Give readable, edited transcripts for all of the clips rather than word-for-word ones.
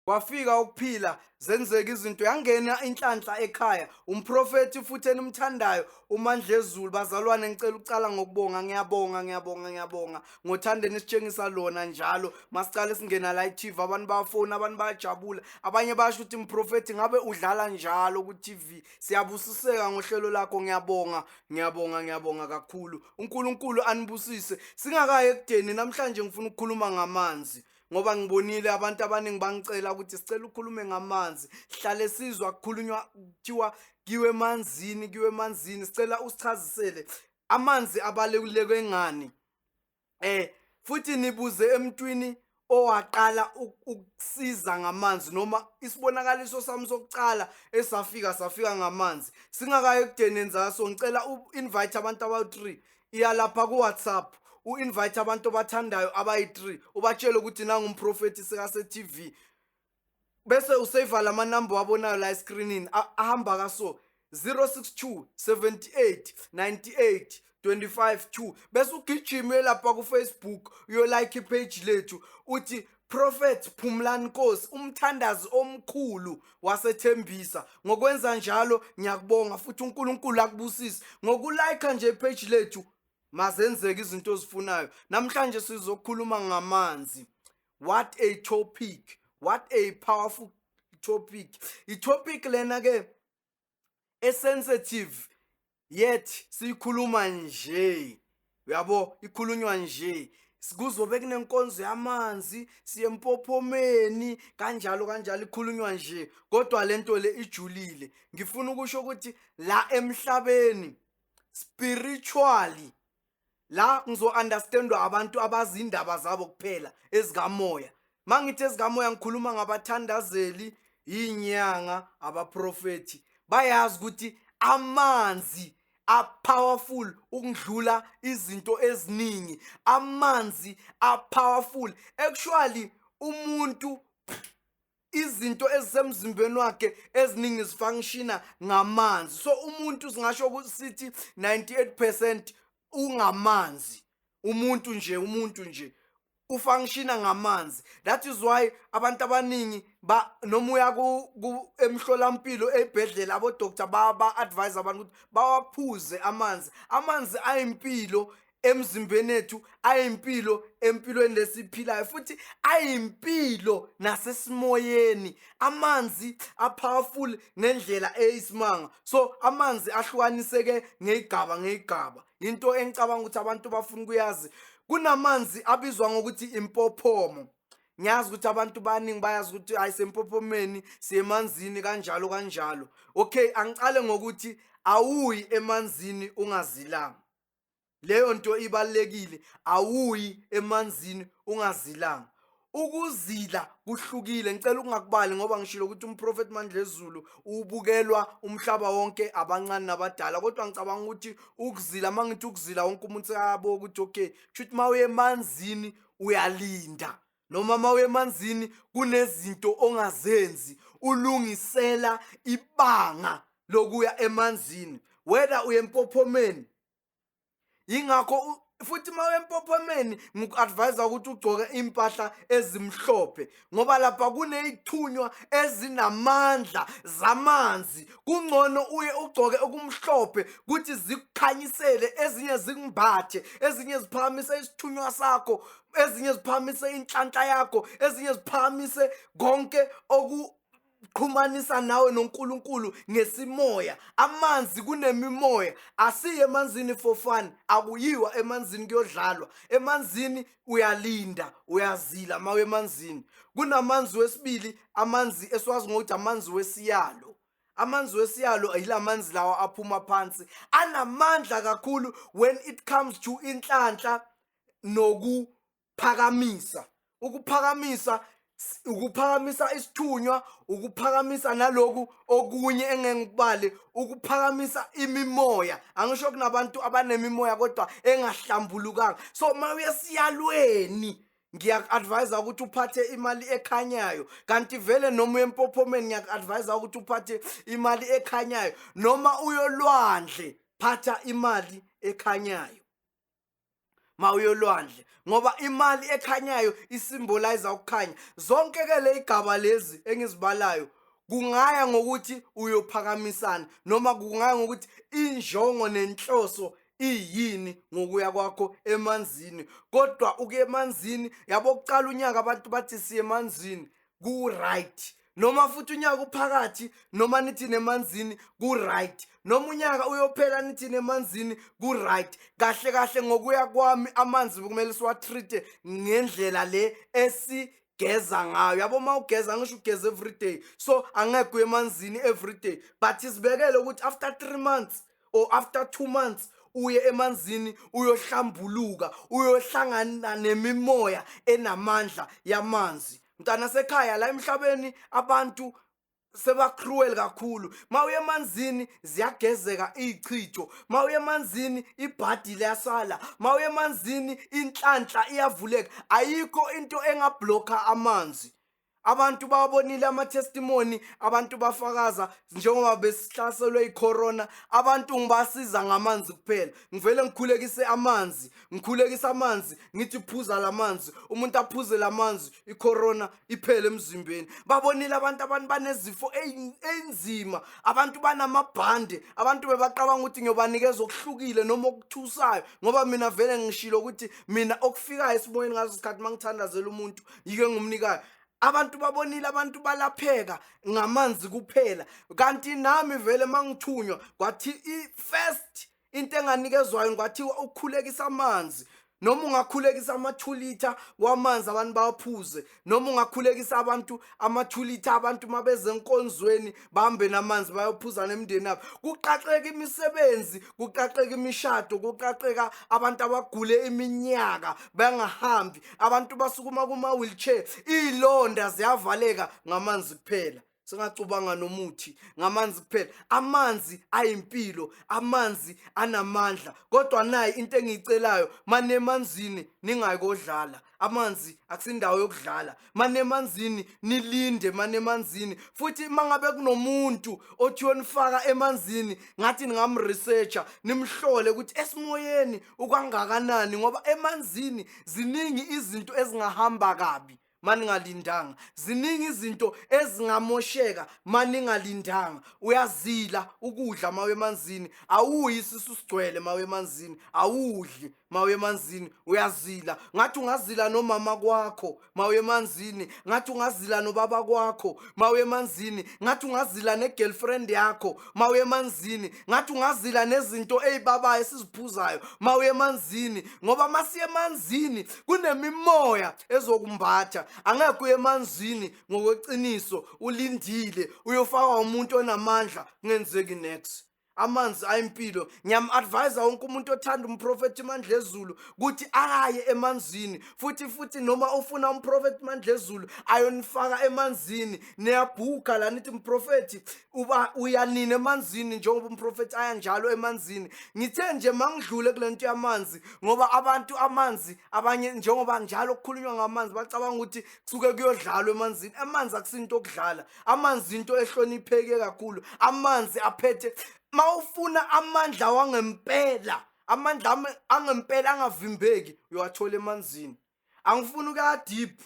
kwafika ukuphila zenzeka izinto yangena inhlanhla ekhaya umprofeti futhi enimthandayo uMandlezulu. Bazalwane, ngicela ukucala ngokubonga. Ngiyabonga ngothandeni esitshengisa lona njalo. Masicale singena la i-TV, abantu bayafona, abantu bayajabula, abanye basho ukuthi mprofeti ngabe udlala njalo ku-TV. Siyabusiseka ngohlelo lakho. Ngiyabonga kakhulu. uNkulunkulu anibusise. Singakayi ekudeni, namhlanje ngifuna ukukhuluma ngamanzi ngoba ngibonile abantu abaningi bangicela ukuthi sicela ukhulume ngamanzi. Sihlale sizwa kukhulunywa kuthiwa kiwe emanzini. Sicela usichazisele amanzi abaluleke ngani. Futhi nibuze emntwini owaqala ukusiza ngamanzi, noma isibonakaliso sami sokucala safika ngamanzi. Singakayi ekudeni enzaso, ngicela u-invite abantu abawu-3 iya lapha ku-WhatsApp, u-invite abantu obathandayo abayi-3, ubatshele ukuthi nangumprofeti seka-TV, bese usave lamanamba wabonayo la escreenini ahamba kaso 062 78 98 25 2. Bese ugijime lapha ku-Facebook uyolike ipage lethu uthi Prophet Phumlani Nkosi, umthandazi omkhulu wasethembisa. Ngokwenza njalo ngiyakubonga futhi uNkulunkulu akubusise. Ngokulike nje ipage lethu mazenzeke izinto ozifunayo. Namhlanje sizokhuluma ngamanzi. What a topic, what a powerful topic. I-topic lena ke esensitive yet siyikhuluma nje, uyabo, ikhulunywa nje. Kuzobe kunenkonzo yamanzi, siye empophomeni, kanjalo ikhulunywa nje, kodwa lento le ijulile. Ngifuna ukusho ukuthi la emhlabeni spiritually, la ngizo-understandwa abantu abazi indaba zabo kuphela ezikamoya. Mangithi ezikamoya ngikhuluma ngabathandazeli, inyanga, abaprofeti. Bayazi ukuthi amanzi powerful ukudlula izinto eziningi. Amanzi powerful. Actually umuntu, izinto ezisemzimbeni wakhe eziningi zifunctiona ngamanzi. So umuntu singasho ukuthi sithi 98% ungamanzi. Umuntu nje ufunctiona ngamanzi. That is why abantu abaningi noma uya emhlolampilo ebhedlela, abodoktar ba-advise abantu ukuthi bawaphuze amanzi. Amanzi ayimpilo emzimbeni ethu, ayimpilo empilweni lesiphilayo, futhi ayimpilo nasesimoyeni. Amanzi powerful ngendlela eyisimanga. So amanzi ahlukaniseke ngey'gaba. Into engicabanga ukuthi abantu bafuna ukuyazi, kunamanzi abizwa ngokuthi impophomo. Ngiyazi ukuthi abantu baningi bayazi ukuthi ayisempophomeni, siyemanzini kanjalo. Okay, angicale ngokuthi awuyi emanzini ungazilanga. Leyo nto ibalekile, awuyi emanzini ungazilanga. Ukuzila kuhlukile. Ngicela ukungakubali ngoba ngishilo ukuthi umprofeti Mandlezulu ubukelwa umhlaba wonke, abancane nabadala, kodwa ngicabanga ukuthi ukuzila, mangithi ukuzila wonke umuntu sayabo ukuthi okay, kushuthi mawuye emanzini uyalinda, noma mawuye emanzini kunezinto ongazenzi, ulungisela ibanga lokuya emanzini, whether uye empophomeni. Yingakho futhi mawuye empophomeni ngiku-advise ukuthi ugcoke impahla ezimhlophe, ngoba lapha kuney'thunywa ezinamandla zamanzi. Kungcono uye ugcoke okumhlophe ukuthi zikukhanyisele, ezinye zikumbathe, ezinye ziphakamise isithunywa sakho, ezinye ziphakamise inhlanhla yakho, ezinye ziphakamise konke okuqhumanisa nawe noNkulunkulu ngesimoya. Amanzi kunemimoya. Asiye emanzini for fun, akuyiwa emanzini kuyodlalwa. Emanzini uyalinda, uyazila mawe emanzini. Kunamanzi wesibili, amanzi esiwazi ngokuthi amanzi wesiyalo. Amanzi wesiyalo yila manzi lawa aphuma phansi, anamandla kakhulu when it comes to inhlanhla nokuphakamisa. Ukuphakamisa isithunywa, ukuphakamisa naloku okunye engeke ngikubale, ukuphakamisa imimoya. Angisho kunabantu abanemimoya kodwa engahlambulukanga. So mawuye esiyalweni, ngiyak-advise ukuthi uphathe imali ekhanyayo. Kanti vele noma uye empophomeni, ngiyak-advise ukuthi uphathe imali ekhanyayo. Noma uyolwandle, phatha imali ekhanyayo. mawuyolwandle, ngoba imali ekhanyayo isymbolize ukukhanya. Zonke ke le igaba lezi engizibalayo kungaya ngokuthi uyophakamisana noma kungaya ngokuthi injongo nenhloso iyini ngokuya kwakho emanzini. Kodwa uke emanzini, yabo kuqala unyaka abantu bathi siye emanzini ku-right, noma futhi unyaka uphakathi noma nithi nemanzini ku-right, noma unyaka uyophela nithi nemanzini ku-right. Kahle kahle ngokuya kwami amanzi kumele siwa-treat-e ngendlela le geza ngayo. Yabo uma ugeza ngisho ugeza everyday, so angeke uye emanzini everyday, but isibekele ukuthi after 3 months or after 2 months uye emanzini uyohlambuluka, uyohlangana nemimoya enamandla yamanzi. Mntana sekhaya la emhlabeni abantu seba-cruel kakhulu. Mawuye emanzini ziyagezeka ichitho, mawuye emanzini ibhadi liyasala, mawuye emanzini inhlanhla iyavuleka. Ayikho into engablokha amanzi. Abantu bawabonile ama-testimony, abantu bafakaza njengoba besihlaselwe i-corona. Abantu ngibasiza ngamanzi kuphela. Ngivele ngikhulekise amanzi, ngithi phuza lamanzi, umuntu aphuze lamanzi, i-corona iphele emzimbeni. Babonile abantu banezifo enzima, abantu banamabhande, abantu bebaqabanga ukuthi ngiyobanikeza okuhlukile noma okuthusayo, ngoba mina vele ngishilo ukuthi mina okufikayo esimoyeni ngaso isikhathi mangithandazela umuntu yike ngumnikayo. Abantu babonile abantu balapheka ngamanzi kuphela. Kanti nami vele mangithunywa kwathi i-first into enganikezwayo kwathiwa ukukhulekisa amanzi, noma ungakhulekisa ama-2 litha wamanzi abantu bawaphuze, noma ungakhulekisa abantu ama-2 litha abantu mabeze enkonzweni bahambe namanzi bayophuza nemindeni yabo. Kuqaqeka imisebenzi, kuqaqeka imishado, kuqaqeka abantu abagule iminyaka bangahambi, abantu basukuma kuma-wheelchair, iy'londa ziyavaleka ngamanzi kuphela. Singacubanga nomuthi, ngamanzi kuphela. Amanzi ayimpilo, amanzi anamandla. Kodwa nayi into engiyicelayo, manemanzini ningayikodlala. Amanzi akusindawo yokudlala. Manemanzini nilinde, manemanzini. Futhi mangabe kunomuntu othiwe nifaka emanzini, ngathi ningamresearcha, nimhlole ukuthi esimoyeni ukwangakanani, ngoba emanzini ziningi izinto ezingahamba kabi maningalindanga, ziningi izinto ezingamosheka maningalindanga. Uyazila ukudla mawe emanzini, awuyi isisu sigcwele mawe emanzini, awudli mawe emanzini, uyazila. Ngathi ungazila nomama kwakho mawe emanzini, ngathi ungazila nobaba kwakho mawe emanzini, ngathi ungazila ne-girlfriend yakho mawe emanzini, ngathi ungazila nezinto ezibabayo esiziphuzayo mawe emanzini, ngoba masiye emanzini kunemimoya ezokumbatha. Angeke uye emanzini ngokweqiniso ulindile uyofaka umuntu onamandla kungenzeki next. Amanzi ayimpilo. Ngiyam-advise wonke umuntu othanda umprofeti Mandlezulu ukuthi akaye emanzini, futhi noma ufuna umprofeti Mandlezulu ayonifaka emanzini, niyabhuka la nithi umprofeti uyanina emanzini njengoba umprofeti aya njalo emanzini. Ngithe nje mangidlule kule nto yamanzi, ngoba abantu amanzi abanye njengoba njalo kukhulunywa ngamanzi bacabanga ukuthi kusuke kuyodlalwa emanzini. Amanzi akusinto okudlala, amanzi into ehlonipheke kakhulu. Amanzi aphethe, mawufuna amandla wangempela, amandla angempela angavimbeki, uyawathola emanzini. Angifuni ukuya deep,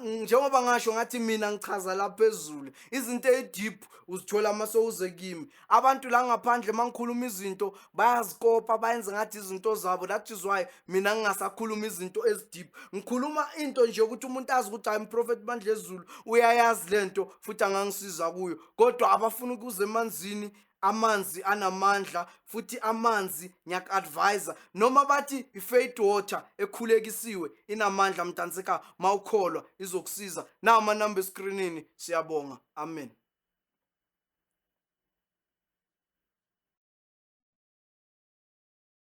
njengoba ngasho ngathi mina ngichaza la phezulu. Izinto e-deep uzithola masewuze kimi. Abantu la ngaphandle mangikhuluma izinto bayazikopa, bayenze ngathi izinto zabo. That is why mina ngingasakhuluma izinto ezi-deep. Ngikhuluma into nje ukuthi umuntu azi ukuthi hayi umprofeti Mandlezulu uyayazi lento futhi angangisiza kuyo. Kodwa abafuna ukuza emanzini, amanzi anamandla, futhi amanzi ngiyak-advise, noma bathi i-faith water ekhulekisiwe inamandla mntanseka, mawukholwa izokusiza. Nawu amanamba escreenini. Siyabonga. Amen.